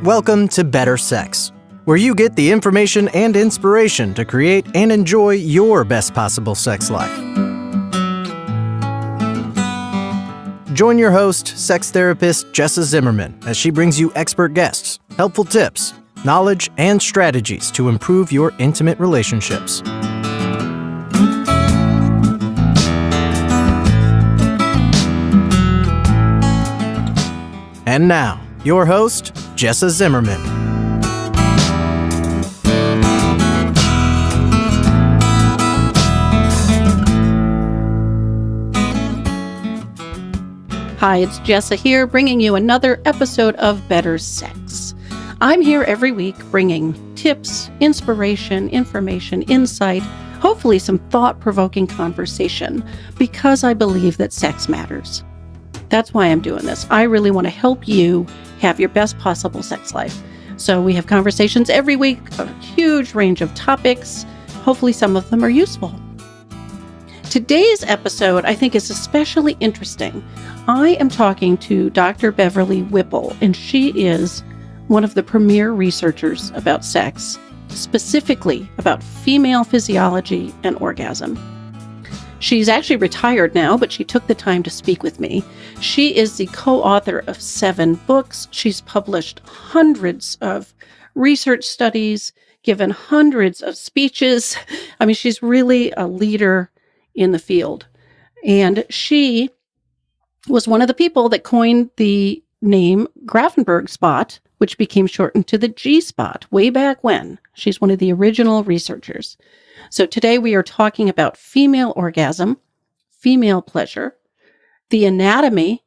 Welcome to Better Sex, where you get the information and inspiration to create and enjoy your best possible sex life. Join your host, sex therapist Jessa Zimmerman, as she brings you expert guests, helpful tips, knowledge, and strategies to improve your intimate relationships. And now, your host, Jessa Zimmerman. Hi, it's Jessa here, bringing you another episode of Better Sex. I'm here every week bringing tips, inspiration, information, insight, hopefully some thought-provoking conversation, because I believe that sex matters. That's why I'm doing this. I really want to help you have your best possible sex life. So we have conversations every week, a huge range of topics. Hopefully some of them are useful. Today's episode, I think, is especially interesting. I am talking to Dr. Beverly Whipple, and she is one of the premier researchers about sex, specifically about female physiology and orgasm. She's actually retired now, but she took the time to speak with me. She is the co-author of 7 books. She's published hundreds of research studies, given hundreds of speeches. I mean, she's really a leader in the field. And she was one of the people that coined the name Grafenberg spot, which became shortened to the G spot way back when. She's one of the original researchers. So today we are talking about female orgasm, female pleasure, the anatomy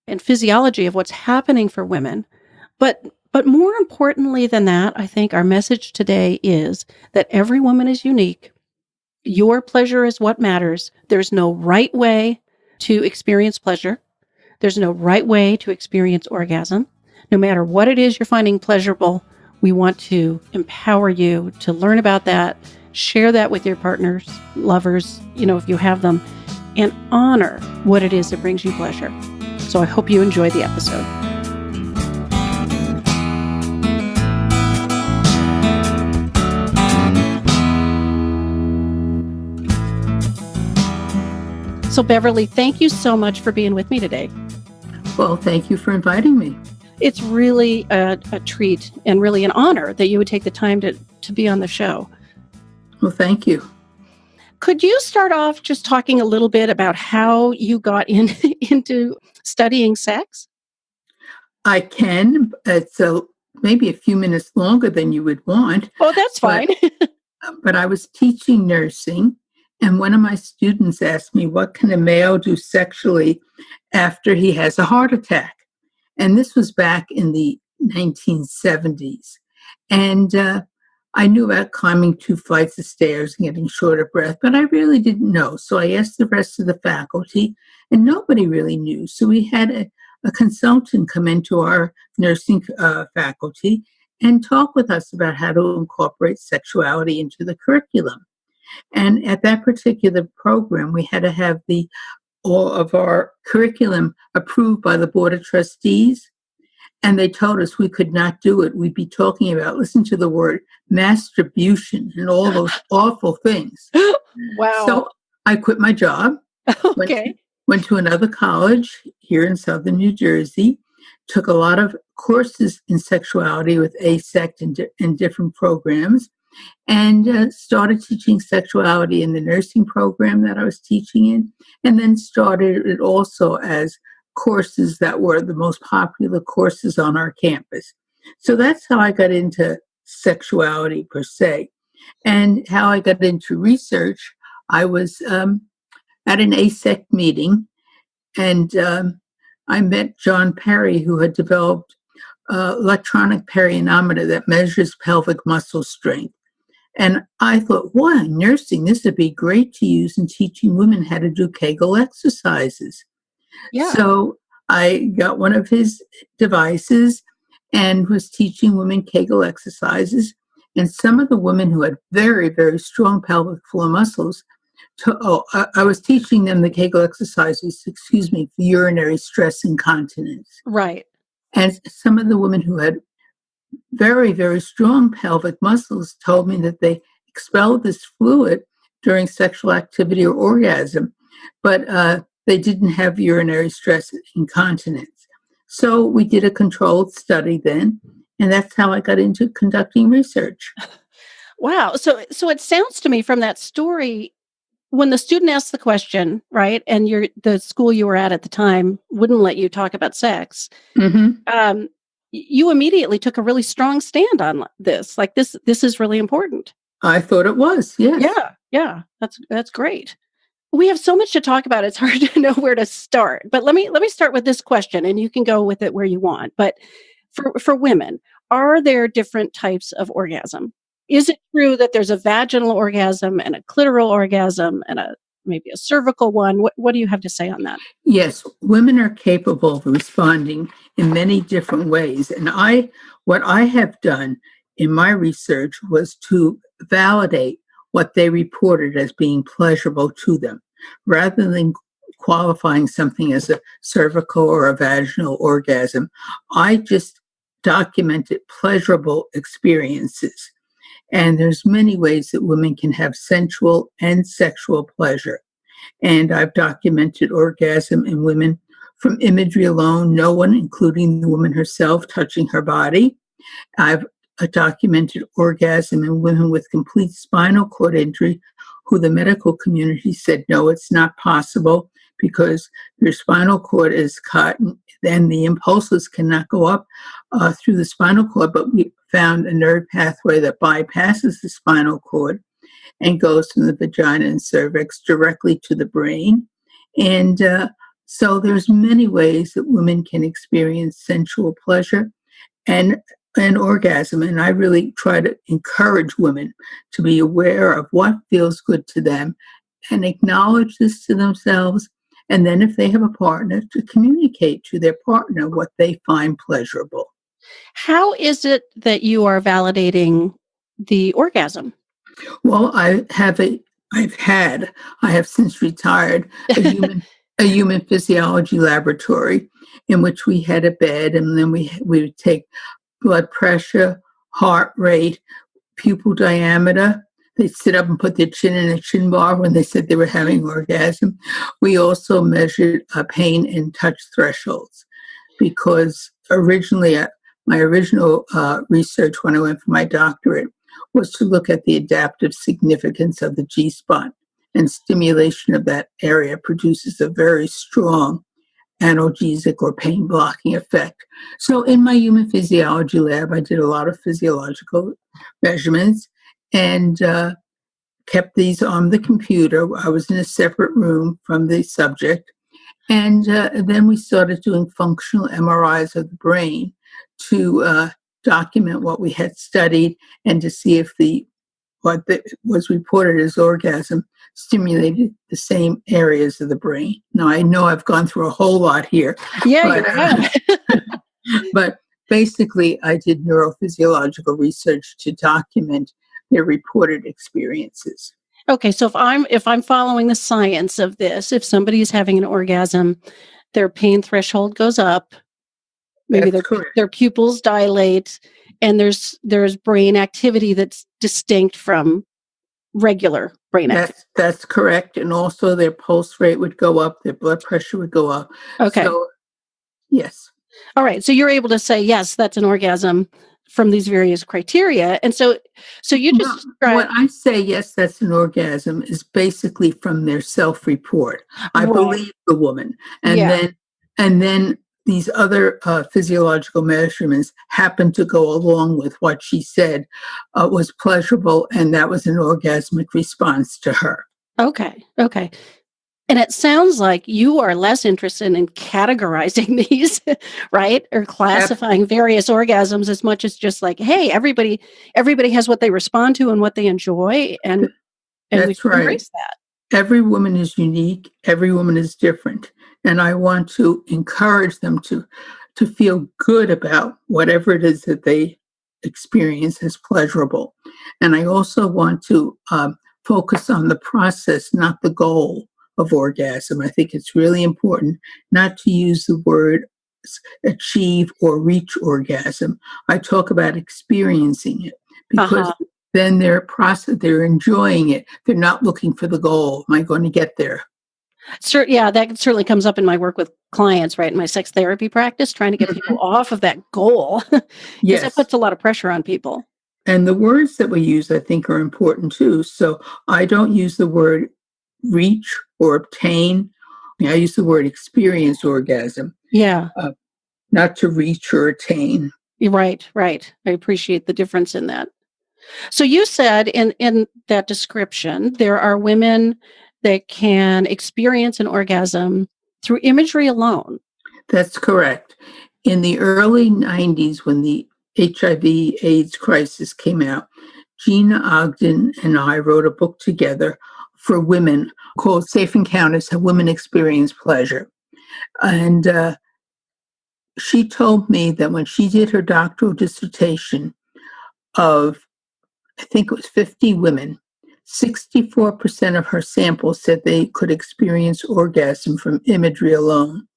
and physiology of what's happening for women. But more importantly than that, I think our message today is that every woman is unique. Your pleasure is what matters. There's no right way to experience pleasure. There's no right way to experience orgasm. No matter what it is you're finding pleasurable, we want to empower you to learn about that. Share that with your partners, lovers, if you have them, and honor what it is that brings you pleasure. So I hope you enjoy the episode. So Beverly, thank you so much for being with me today. Well, thank you for inviting me. It's really a treat and really an honor that you would take the time to be on the show. Well, thank you. Could you start off just talking a little bit about how you got into studying sex? I can. It's maybe a few minutes longer than you would want. Oh, that's fine. But I was teaching nursing, and one of my students asked me, what can a male do sexually after he has a heart attack? And this was back in the 1970s. And I knew about climbing 2 flights of stairs and getting short of breath, but I really didn't know. So I asked the rest of the faculty, and nobody really knew. So we had a consultant come into our nursing faculty and talk with us about how to incorporate sexuality into the curriculum. And at that particular program, we had to have all of our curriculum approved by the Board of Trustees. And they told us we could not do it. We'd be talking about, listen to the word, masturbation and all those awful things. Wow. So I quit my job, Okay. went to another college here in Southern New Jersey, took a lot of courses in sexuality with ASECT and different programs, and started teaching sexuality in the nursing program that I was teaching in, and then started it also as courses that were the most popular courses on our campus. So that's how I got into sexuality per se. And how I got into research, I was at an ASEC meeting, and I met John Perry, who had developed electronic periometer that measures pelvic muscle strength. And I thought, wow, nursing, this would be great to use in teaching women how to do Kegel exercises. Yeah. So I got one of his devices and was teaching women Kegel exercises. And some of the women who had very, very strong pelvic floor muscles, I was teaching them the Kegel exercises, for urinary stress incontinence. Right. And some of the women who had very, very strong pelvic muscles told me that they expelled this fluid during sexual activity or orgasm, but they didn't have urinary stress incontinence. So we did a controlled study then, and that's how I got into conducting research. Wow. So it sounds to me from that story, when the student asked the question, right, and the school you were at the time wouldn't let you talk about sex, Mm-hmm. you immediately took a really strong stand on this. Like this is really important. I thought it was, yes. Yeah. That's great. We have so much to talk about. It's hard to know where to start. But let me start with this question, and you can go with it where you want. But for women, are there different types of orgasm? Is it true that there's a vaginal orgasm and a clitoral orgasm and maybe a cervical one? What do you have to say on that? Yes, women are capable of responding in many different ways. And what I have done in my research was to validate what they reported as being pleasurable to them, rather than qualifying something as a cervical or a vaginal orgasm. I just documented pleasurable experiences. And there's many ways that women can have sensual and sexual pleasure. And I've documented orgasm in women from imagery alone, no one, including the woman herself, touching her body. I've documented orgasm in women with complete spinal cord injury, who the medical community said, no, it's not possible because your spinal cord is cut and then the impulses cannot go up through the spinal cord. But we found a nerve pathway that bypasses the spinal cord and goes from the vagina and cervix directly to the brain. And so there's many ways that women can experience sensual pleasure and orgasm. And I really try to encourage women to be aware of what feels good to them and acknowledge this to themselves. And then if they have a partner, to communicate to their partner what they find pleasurable. How is it that you are validating the orgasm? Well, I have since retired a human physiology laboratory in which we had a bed, and then we would take blood pressure, heart rate, pupil diameter. They'd sit up and put their chin in a chin bar when they said they were having orgasm. We also measured pain and touch thresholds, because originally my original research when I went for my doctorate was to look at the adaptive significance of the G-spot, and stimulation of that area produces a very strong analgesic or pain blocking effect. So in my human physiology lab, I did a lot of physiological measurements and kept these on the computer. I was in a separate room from the subject. And then we started doing functional MRIs of the brain to document what we had studied and to see if what was reported as orgasm stimulated the same areas of the brain. Now, I know I've gone through a whole lot here. Yeah, But basically, I did neurophysiological research to document their reported experiences. Okay, so if I'm following the science of this, if somebody's having an orgasm, their pain threshold goes up, maybe their pupils dilate, and there's brain activity that's distinct from regular brain activity. That's correct. And also their pulse rate would go up, their blood pressure would go up. Okay. So, yes. All right. So you're able to say, yes, that's an orgasm from these various criteria. And so you just when I say yes, that's an orgasm is basically from their self-report. I believe the woman, and then these other physiological measurements happen to go along with what she said was pleasurable, and that was an orgasmic response to her. Okay. And it sounds like you are less interested in categorizing these, right? Or classifying various orgasms as much as just like, hey, everybody has what they respond to and what they enjoy. And we should embrace that. Every woman is unique. Every woman is different. And I want to encourage them to feel good about whatever it is that they experience as pleasurable. And I also want to focus on the process, not the goal of orgasm. I think it's really important not to use the word achieve or reach orgasm. I talk about experiencing it because then they're enjoying it. They're not looking for the goal. Am I going to get there? Sure. Yeah, that certainly comes up in my work with clients, right? In my sex therapy practice, trying to get people off of that goal, because it puts a lot of pressure on people. And the words that we use, I think, are important too. So I don't use the word reach or obtain. I use the word experience orgasm. Yeah. Not to reach or attain. Right. I appreciate the difference in that. So you said in that description, there are women that can experience an orgasm through imagery alone. That's correct. In the early 90s, when the HIV/AIDS crisis came out, Gina Ogden and I wrote a book together for women called Safe Encounters: How Women Experience Pleasure. And she told me that when she did her doctoral dissertation of, I think it was 50 women, 64% of her sample said they could experience orgasm from imagery alone.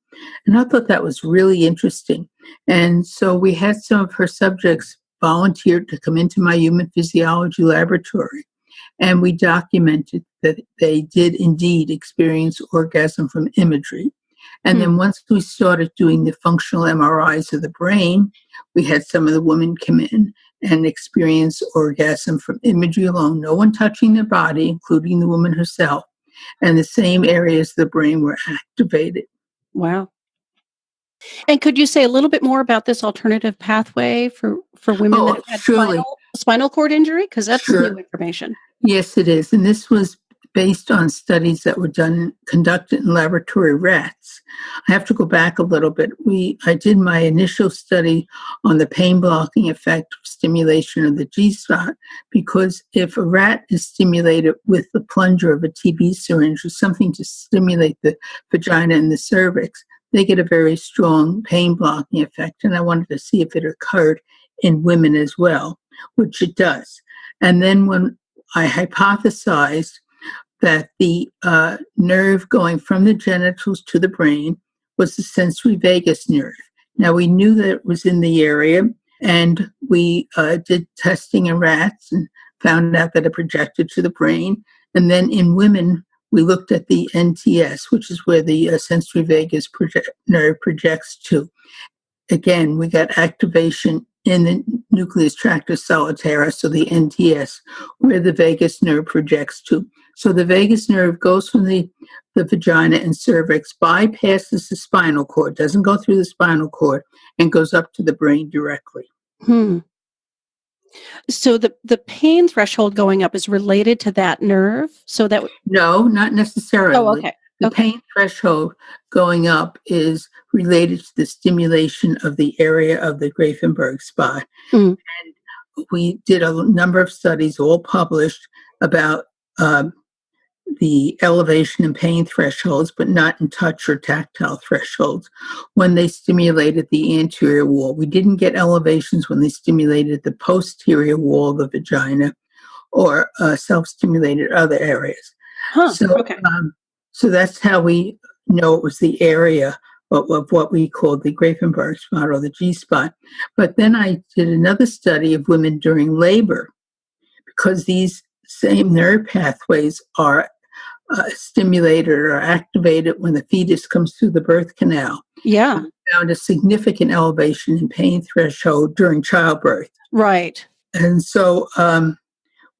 And I thought that was really interesting. And so we had some of her subjects volunteered to come into my human physiology laboratory. And we documented that they did indeed experience orgasm from imagery. And then once we started doing the functional MRIs of the brain, we had some of the women come in and experience orgasm from imagery alone, no one touching their body, including the woman herself. And the same areas of the brain were activated. Wow. And could you say a little bit more about this alternative pathway for women that have had spinal cord injury? Because that's new information. Yes, it is. And this was based on studies that were conducted in laboratory rats. I have to go back a little bit. I did my initial study on the pain blocking effect of stimulation of the G-spot, because if a rat is stimulated with the plunger of a TB syringe or something to stimulate the vagina and the cervix, they get a very strong pain blocking effect. And I wanted to see if it occurred in women as well, which it does. And then when I hypothesized that the nerve going from the genitals to the brain was the sensory vagus nerve. Now, we knew that it was in the area, and we did testing in rats and found out that it projected to the brain. And then in women, we looked at the NTS, which is where the sensory vagus nerve projects to. Again, we got activation in the nucleus tractus solitarius, so the NTS, where the vagus nerve projects to. So the vagus nerve goes from the vagina and cervix, bypasses the spinal cord, doesn't go through the spinal cord, and goes up to the brain directly. So the pain threshold going up is related to that nerve? No, not necessarily. Oh, okay. The pain threshold going up is related to the stimulation of the area of the Grafenberg spot. And we did a number of studies, all published, about the elevation in pain thresholds, but not in touch or tactile thresholds, when they stimulated the anterior wall. We didn't get elevations when they stimulated the posterior wall of the vagina or self-stimulated other areas. So that's how we know it was the area of what we called the Grafenberg spot or the G-spot. But then I did another study of women during labor, because these same nerve pathways are stimulated or activated when the fetus comes through the birth canal. Yeah. We found a significant elevation in pain threshold during childbirth. Right. And so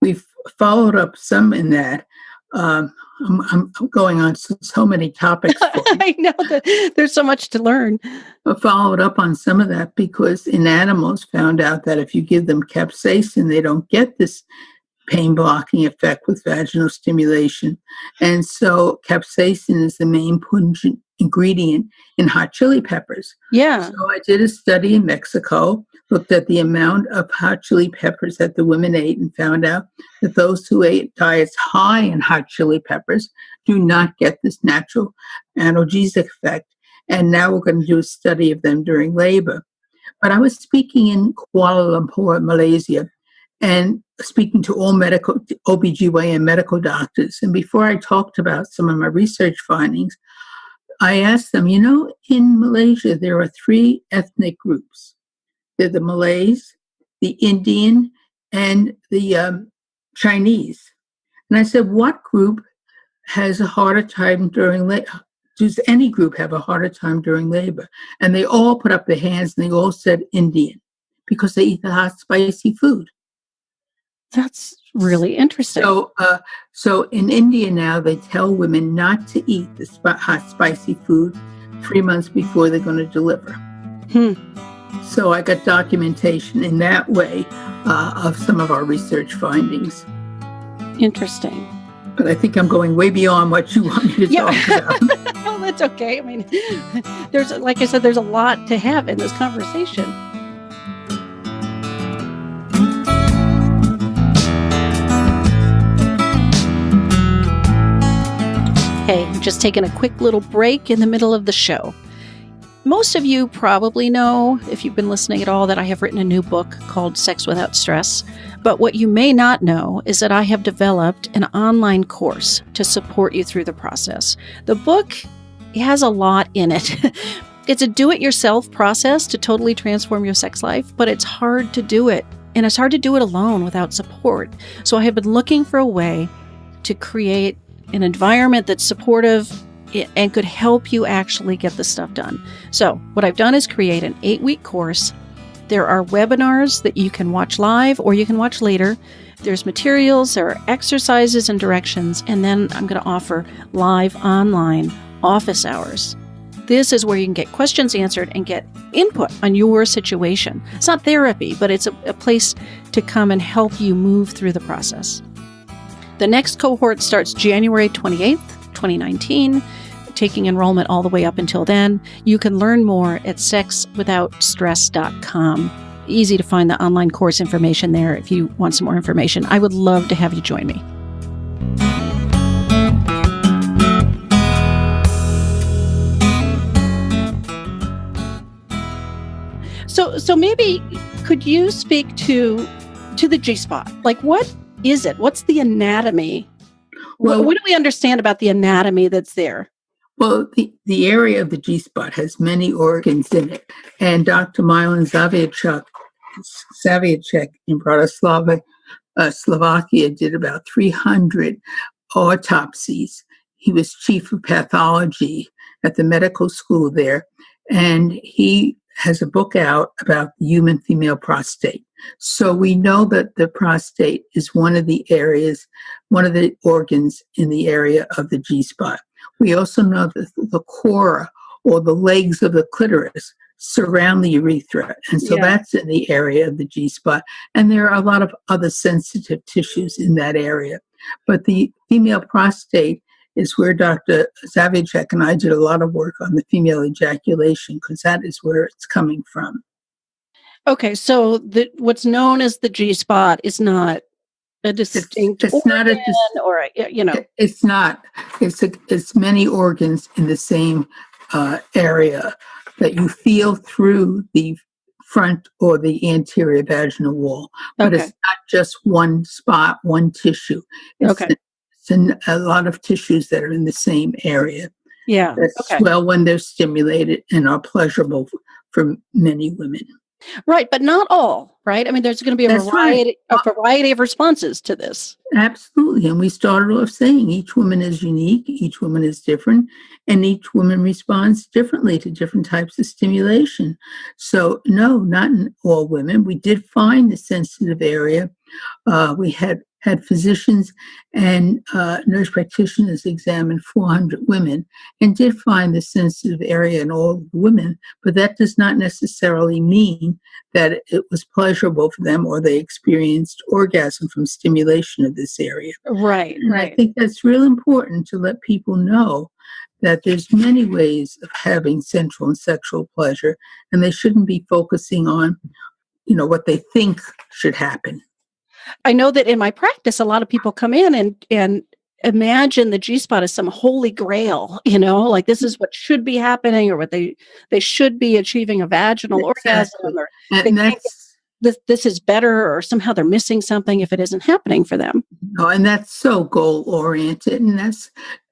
we've followed up some in that. I'm going on so many topics. I know that there's so much to learn. I followed up on some of that because in animals found out that if you give them capsaicin, they don't get this pain blocking effect with vaginal stimulation. And so capsaicin is the main pungent ingredient in hot chili peppers. Yeah. So I did a study in Mexico, looked at the amount of hot chili peppers that the women ate, and found out that those who ate diets high in hot chili peppers do not get this natural analgesic effect. And now we're going to do a study of them during labor. But I was speaking in Kuala Lumpur, Malaysia, and speaking to all medical OBGYN medical doctors. And before I talked about some of my research findings, I asked them, in Malaysia, there are 3 ethnic groups. They're the Malays, the Indian, and the Chinese. And I said, what group has a harder time during labor? Does any group have a harder time during labor? And they all put up their hands and they all said Indian, because they eat the hot, spicy food. That's really interesting. So in India now, they tell women not to eat the hot, spicy food 3 months before they're going to deliver. So I got documentation in that way of some of our research findings. Interesting. But I think I'm going way beyond what you want me to talk about. No, that's okay. I mean, like I said, there's a lot to have in this conversation. Hey, just taking a quick little break in the middle of the show. Most of you probably know, if you've been listening at all, that I have written a new book called Sex Without Stress. But what you may not know is that I have developed an online course to support you through the process. The book has a lot in it. It's a do-it-yourself process to totally transform your sex life, but it's hard to do it. And it's hard to do it alone without support. So I have been looking for a way to create an environment that's supportive and could help you actually get the stuff done. So what I've done is create an 8-week course. There are webinars that you can watch live or you can watch later. There's materials, there are exercises and directions, and then I'm going to offer live online office hours. This is where you can get questions answered and get input on your situation. It's not therapy, but it's a place to come and help you move through the process. The next cohort starts January 28th, 2019, taking enrollment all the way up until then. You can learn more at sexwithoutstress.com. Easy to find the online course information there if you want some more information. I would love to have you join me. So maybe could you speak to the G-spot? Like, what is it? What's the anatomy? Well, what do we understand about the anatomy that's there? Well, the area of the G-spot has many organs in it. And Dr. Milan Zavichek in Bratislava, Slovakia, did about 300 autopsies. He was chief of pathology at the medical school there. And he has a book out about the human female prostate. So we know that the prostate is one of the organs in the area of the G-spot. We also know that the cora, or the legs of the clitoris, surround the urethra. And so that's in the area of the G-spot. And there are a lot of other sensitive tissues in that area. But the female prostate is where Dr. Zavichek and I did a lot of work on the female ejaculation, because that is where it's coming from. Okay, so what's known as the G-spot is not a distinct it's organ, not a It's not. It's many organs in the same area that you feel through the front or the anterior vaginal wall. But it's not just one spot, one tissue. It's a lot of tissues that are in the same area. Yeah. That swell when they're stimulated and are pleasurable for many women. Right, but not all, right? I mean, there's going to be a variety of responses to this. Absolutely. And we started off saying each woman is unique, each woman is different, and each woman responds differently to different types of stimulation. So, no, not in all women. We did find the sensitive area. We had physicians and nurse practitioners examine 400 women and did find the sensitive area in all women, but that does not necessarily mean that it was pleasurable for them or they experienced orgasm from stimulation of this area. Right. I think that's real important to let people know that there's many ways of having sensual and sexual pleasure, and they shouldn't be focusing on, what they think should happen. I know that in my practice, a lot of people come in and imagine the G-spot as some holy grail, like this is what should be happening, or what they should be achieving a vaginal orgasm, or this is better, or somehow they're missing something if it isn't happening for them. Oh, and that's so goal oriented, and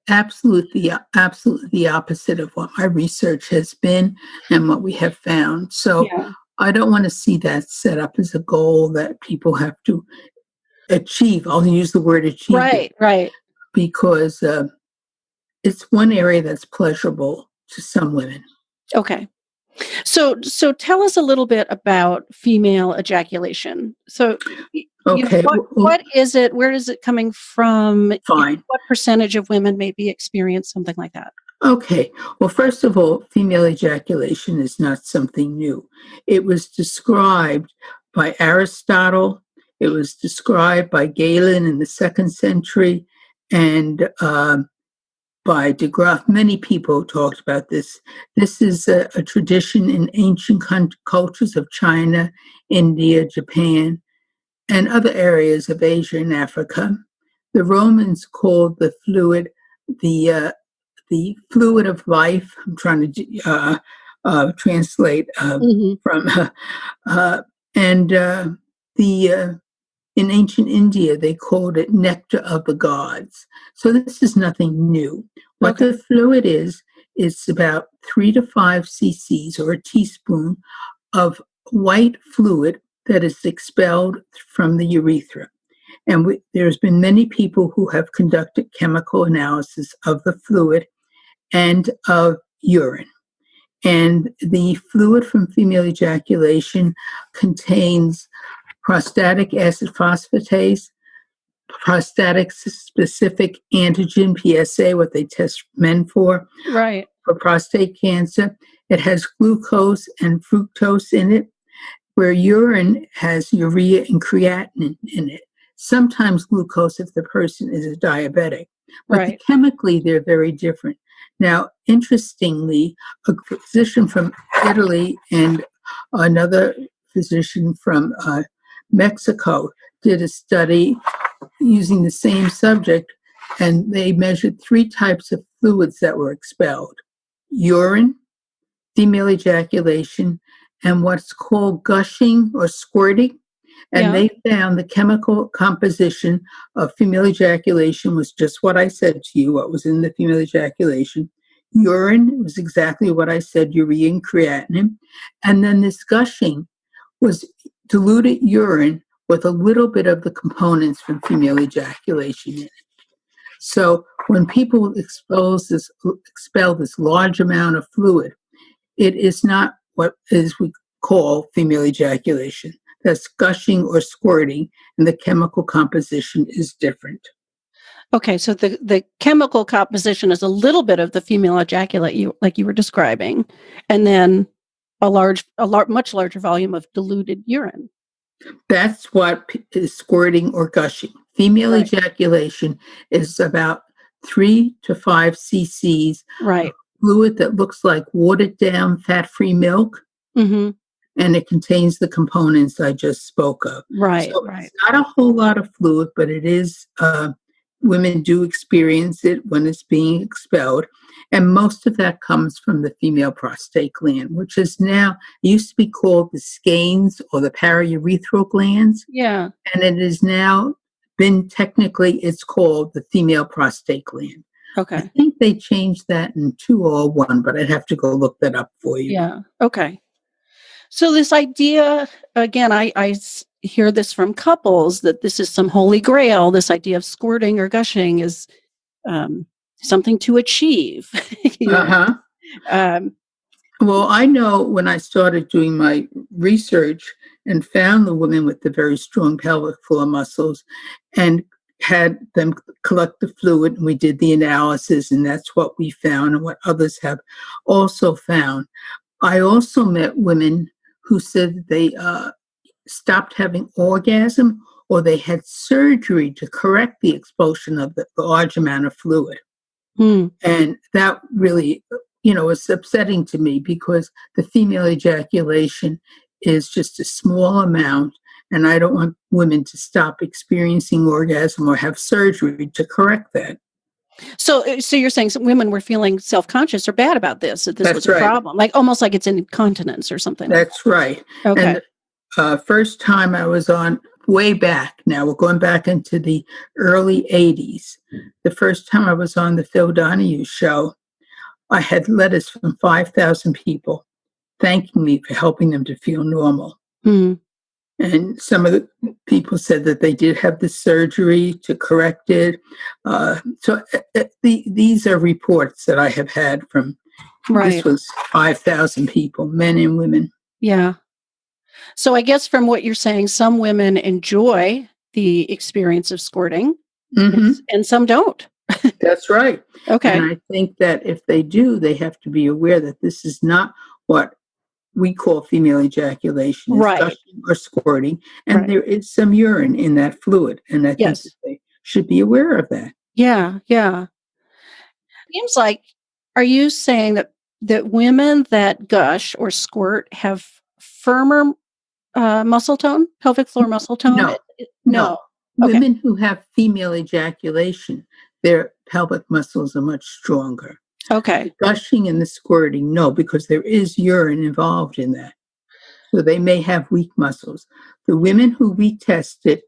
absolutely the opposite of what my research has been and what we have found. So Yeah. I don't want to see that set up as a goal that people have to achieve. I'll use the word achieve Right. because it's one area that's pleasurable to some women. Okay. So tell us a little bit about female ejaculation. So, Okay, what is it? Where is it coming from? Fine. What percentage of women maybe experience something like that? Okay. Well, first of all, female ejaculation is not something new. It was described by Aristotle. It was described by Galen in the 2nd century, and by de Graaf. Many people talked about this. This is a tradition in ancient cultures of China, India, Japan, and other areas of Asia and Africa. The Romans called the fluid the fluid of life. I'm trying to translate from, and the in ancient India, they called it nectar of the gods. So this is nothing new. What the fluid is, it's about 3 to 5 cc's or a teaspoon of white fluid that is expelled from the urethra. And there's been many people who have conducted chemical analysis of the fluid and of urine. And the fluid from female ejaculation contains prostatic acid phosphatase, prostatic-specific antigen, PSA, what they test men for prostate cancer. It has glucose and fructose in it, where urine has urea and creatinine in it. Sometimes glucose if the person is a diabetic. But chemically, they're very different. Now, interestingly, a physician from Italy and another physician from Mexico did a study using the same subject, and they measured 3 types of fluids that were expelled: urine, female ejaculation, and what's called gushing or squirting. And they found the chemical composition of female ejaculation was just what I said to you, what was in the female ejaculation. Urine was exactly what I said, urea and creatinine. And then this gushing was diluted urine with a little bit of the components from female ejaculation in it. So when people expel this large amount of fluid, it is not what is we call female ejaculation. That's gushing or squirting, and the chemical composition is different. Okay, so the chemical composition is a little bit of the female ejaculate, like you were describing, and then a much larger volume of diluted urine. That's what is squirting or gushing. Female ejaculation is about 3 to 5 cc's of fluid that looks like watered down fat-free milk. And it contains the components I just spoke of. It's not a whole lot of fluid, but it is, women do experience it when it's being expelled. And most of that comes from the female prostate gland, which is now, used to be called the skeins or the paraurethral glands. Yeah. And it is now technically, it's called the female prostate gland. Okay. I think they changed that in 2001, but I'd have to go look that up for you. Yeah. Okay. So this idea, again, I hear this from couples that this is some holy grail. This idea of squirting or gushing is something to achieve. Well, I know when I started doing my research and found the women with the very strong pelvic floor muscles and had them collect the fluid, and we did the analysis, and that's what we found and what others have also found. I also met women who said they stopped having orgasm or they had surgery to correct the expulsion of the large amount of fluid. And that really, was upsetting to me because the female ejaculation is just a small amount, and I don't want women to stop experiencing orgasm or have surgery to correct that. So you're saying some women were feeling self-conscious or bad about this, that this That's was a problem, like almost like it's incontinence or something. That's right. Okay. And the first time I was on way back now. We're going back into the early 80s. The first time I was on the Phil Donahue show, I had letters from 5,000 people thanking me for helping them to feel normal. Mm. And some of the people said that they did have the surgery to correct it. These are reports that I have had from, this was 5,000 people, men and women. Yeah. So I guess from what you're saying, some women enjoy the experience of squirting, and some don't. That's right. Okay. And I think that if they do, they have to be aware that this is not what we call female ejaculation, is gushing or squirting, and there is some urine in that fluid. And I think that they should be aware of that. Yeah, yeah. Seems like, are you saying that women that gush or squirt have firmer muscle tone, pelvic floor muscle tone? No. Women who have female ejaculation, their pelvic muscles are much stronger. Okay. The gushing and the squirting, no, because there is urine involved in that. So they may have weak muscles. The women who we tested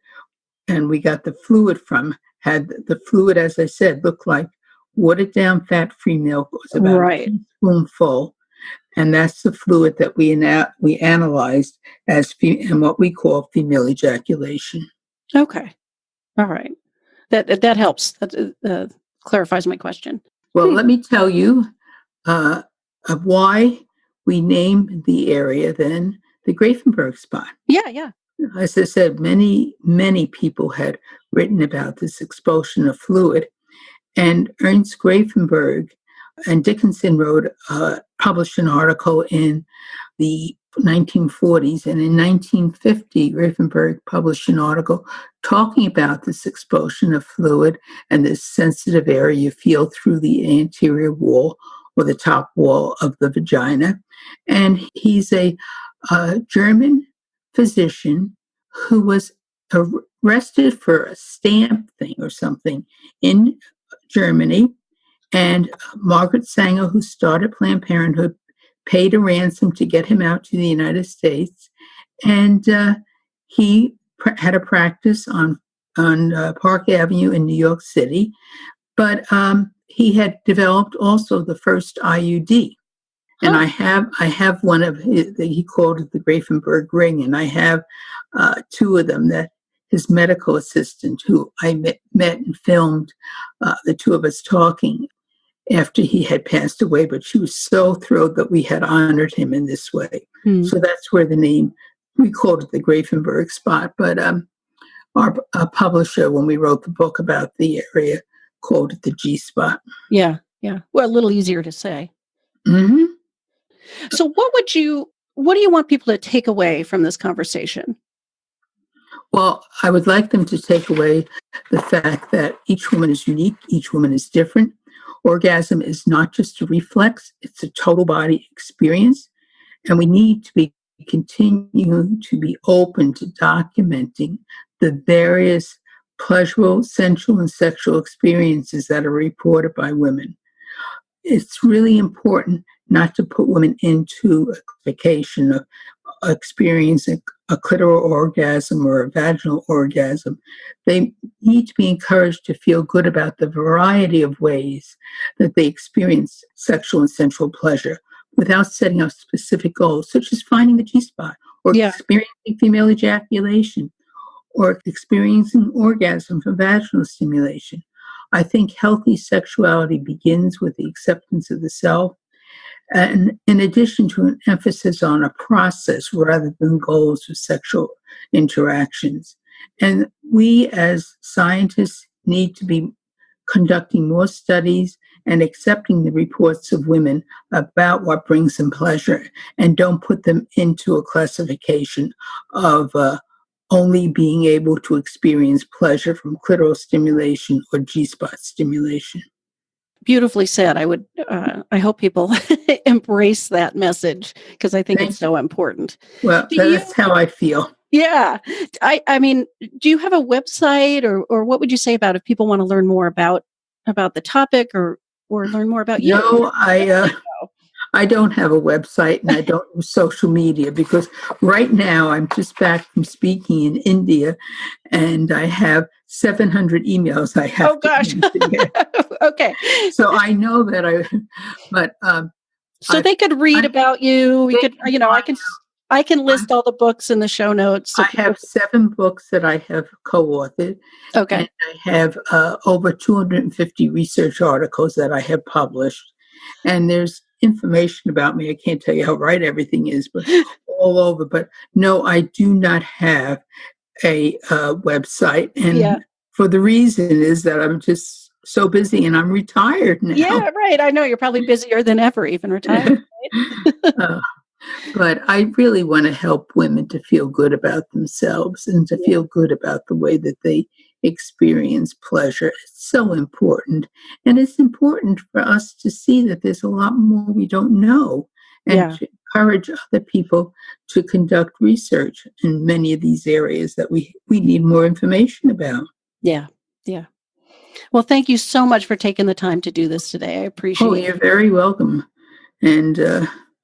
and we got the fluid from had the fluid, as I said, looked like watered down fat-free milk. It was about a teaspoonful. And that's the fluid that we analyzed as and what we call female ejaculation. Okay. All right. That helps. That clarifies my question. Well, let me tell you of why we named the area then the Grafenberg spot. Yeah. As I said, many, many people had written about this expulsion of fluid. And Ernst Grafenberg and Dickinson published an article in the 1940s. And in 1950, Grafenberg published an article talking about this expulsion of fluid and this sensitive area you feel through the anterior wall or the top wall of the vagina. And he's a German physician who was arrested for a stamp thing or something in Germany. And Margaret Sanger, who started Planned Parenthood, paid a ransom to get him out to the United States. And he had a practice on Park Avenue in New York City. But he had developed also the first IUD. And I have one of his, he called it the Grafenberg ring, and I have two of them that his medical assistant, who I met and filmed the two of us talking after he had passed away, but she was so thrilled that we had honored him in this way. So that's where the name, we called it the Grafenberg spot, but our publisher, when we wrote the book about the area, called it the G spot. Yeah. Well, a little easier to say. Mm-hmm. So what do you want people to take away from this conversation? Well, I would like them to take away the fact that each woman is unique, each woman is different. Orgasm is not just a reflex, it's a total body experience. And we need to continue to be open to documenting the various pleasurable, sensual, and sexual experiences that are reported by women. It's really important not to put women into a vacation of experiencing a clitoral orgasm or a vaginal orgasm. They need to be encouraged to feel good about the variety of ways that they experience sexual and sensual pleasure without setting up specific goals, such as finding the G-spot or experiencing female ejaculation or experiencing orgasm from vaginal stimulation. I think healthy sexuality begins with the acceptance of the self, and in addition to an emphasis on a process rather than goals of sexual interactions. And we as scientists need to be conducting more studies and accepting the reports of women about what brings them pleasure, and don't put them into a classification of only being able to experience pleasure from clitoral stimulation or G-spot stimulation. Beautifully said. I hope people embrace that message, because I think it's so important. Well, that's how I feel. Yeah. I mean, do you have a website or what would you say about if people want to learn more about the topic or learn more about you? No, I don't have a website and I don't use social media because right now I'm just back from speaking in India and I have 700 emails I have to answer. Okay. So I know that So they could read about you. We could, I can list all the books in the show notes. So I have 7 books that I have co-authored. Okay. And I have over 250 research articles that I have published. And there's information about me. I can't tell you how right everything is, but all over. But no, I do not have a website. And for the reason is that I'm just so busy and I'm retired now. Yeah, right. I know you're probably busier than ever, even retired. Right? But I really want to help women to feel good about themselves and to feel good about the way that they experience pleasure. It's so important. And it's important for us to see that there's a lot more we don't know and to encourage other people to conduct research in many of these areas that we need more information about. Yeah. Yeah. Well, thank you so much for taking the time to do this today. I appreciate it. Oh, you're very welcome. And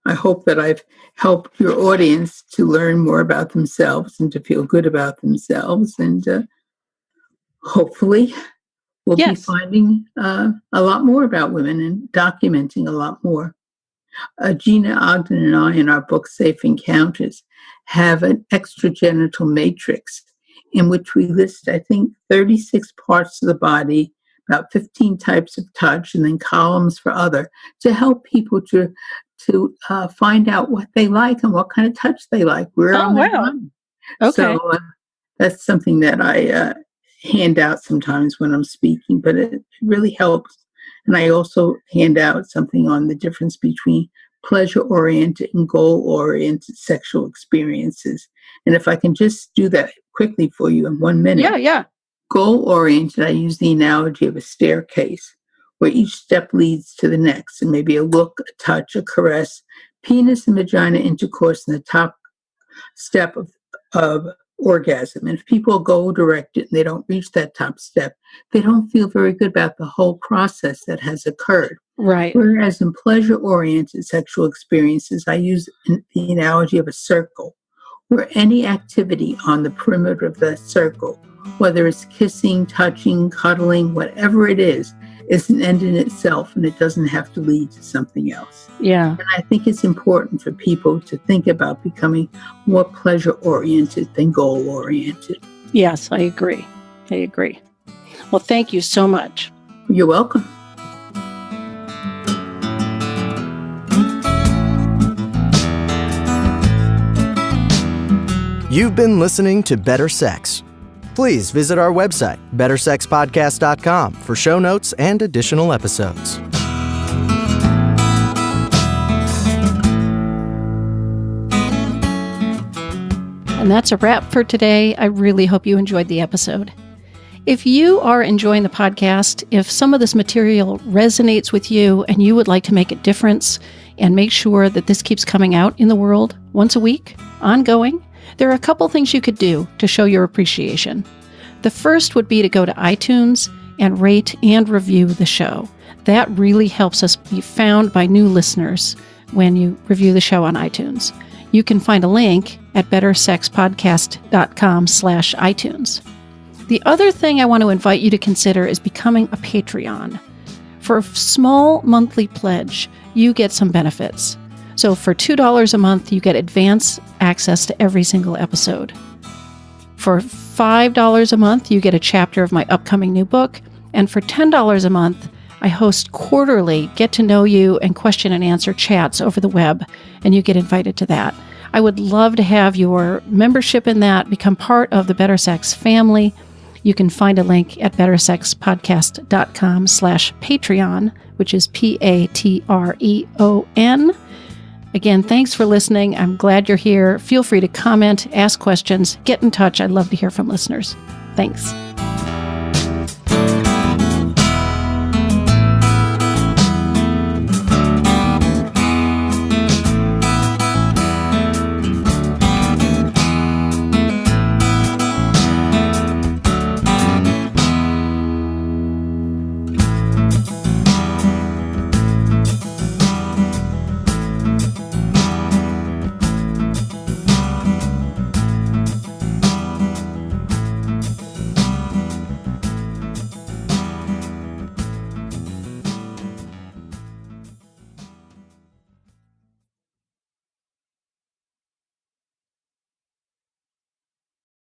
I hope that I've helped your audience to learn more about themselves and to feel good about themselves. And hopefully we'll be finding a lot more about women and documenting a lot more. Gina Ogden and I, in our book, Safe Encounters, have an extragenital matrix in which we list, I think, 36 parts of the body, about 15 types of touch, and then columns for other, to help people to find out what they like and what kind of touch they like. Okay. So that's something that I hand out sometimes when I'm speaking, but it really helps. And I also hand out something on the difference between pleasure-oriented and goal-oriented sexual experiences. And if I can just do that quickly for you in 1 minute. Yeah. Goal-oriented, I use the analogy of a staircase where each step leads to the next, and maybe a look, a touch, a caress, penis and vagina intercourse in the top step of orgasm. And if people go directed and they don't reach that top step, they don't feel very good about the whole process that has occurred. Right. Whereas in pleasure-oriented sexual experiences, I use the analogy of a circle, where any activity on the perimeter of that circle, whether it's kissing, touching, cuddling, whatever it is an end in itself, and it doesn't have to lead to something else. Yeah. And I think it's important for people to think about becoming more pleasure-oriented than goal-oriented. Yes, I agree. Well, thank you so much. You're welcome. You've been listening to Better Sex. Please visit our website, bettersexpodcast.com, for show notes and additional episodes. And that's a wrap for today. I really hope you enjoyed the episode. If you are enjoying the podcast, if some of this material resonates with you and you would like to make a difference and make sure that this keeps coming out in the world once a week, ongoing, there are a couple things you could do to show your appreciation. The first would be to go to iTunes and rate and review the show. That really helps us be found by new listeners when you review the show on iTunes. You can find a link at bettersexpodcast.com/iTunes. The other thing I want to invite you to consider is becoming a Patreon. For a small monthly pledge, you get some benefits. So for $2 a month, you get advance access to every single episode. For $5 a month, you get a chapter of my upcoming new book. And for $10 a month, I host quarterly get-to-know-you and question-and-answer chats over the web, and you get invited to that. I would love to have your membership in that, become part of the Better Sex family. You can find a link at bettersexpodcast.com/Patreon, which is Patreon. Again, thanks for listening. I'm glad you're here. Feel free to comment, ask questions, get in touch. I'd love to hear from listeners. Thanks.